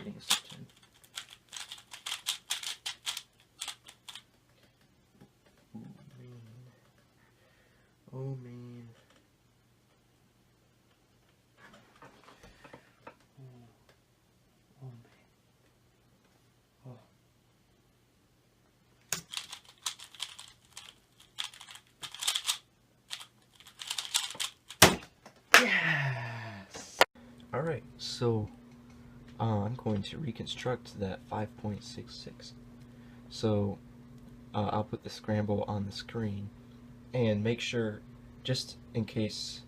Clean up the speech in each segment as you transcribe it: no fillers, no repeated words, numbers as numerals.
getting a sub 10. Oh man. Oh man. Oh man. Oh. Yes! Alright, so I'm going to reconstruct that 5.66. So I'll put the scramble on the screen, and make sure, just in case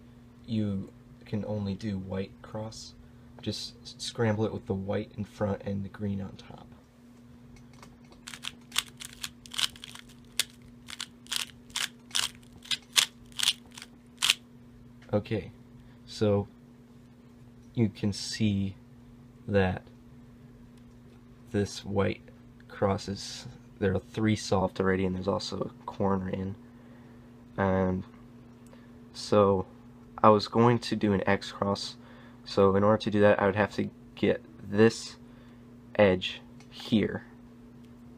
you can only do white cross, just scramble it with the white in front and the green on top. Okay, so you can see that this white crosses, there are 3 solved already, and there's also a corner in. And so I was going to do an X cross, so in order to do that I would have to get this edge here.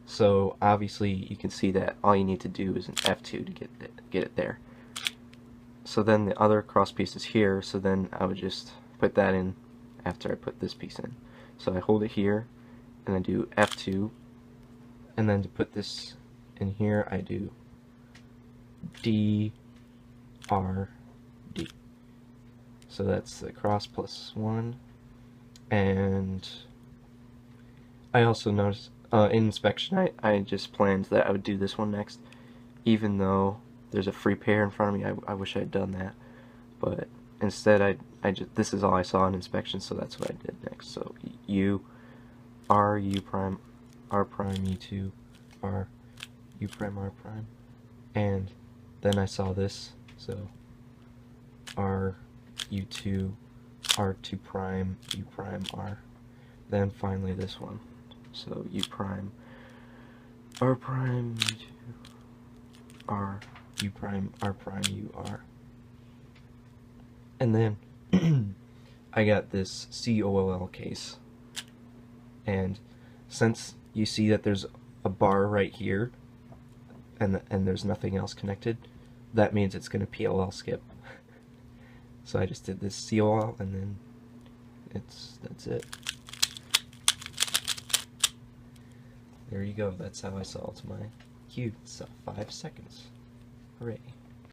So obviously you can see that all you need to do is an F2 to get it there. So then the other cross piece is here, so then I would just put that in after I put this piece in. So I hold it here, and I do F2, and then to put this in here I do D, R, D. So that's the cross plus 1. And I also noticed in inspection I just planned that I would do this one next, even though there's a free pair in front of me. I wish I had done that, but instead I just, this is all I saw in inspection, so that's what I did next. So U, R, U prime, R prime, U2, R, U prime, R prime, and then I saw this, so R, U2, R2 prime, U prime, R, then finally this one, so U prime, R prime, U2, R, U prime, R prime, U, R. And then I got this COLL case, and since you see that there's a bar right here and there's nothing else connected, that means it's going to PLL skip. So I just did this COL, and then that's it. There you go, that's how I solved my cube. So 5 seconds. Hooray.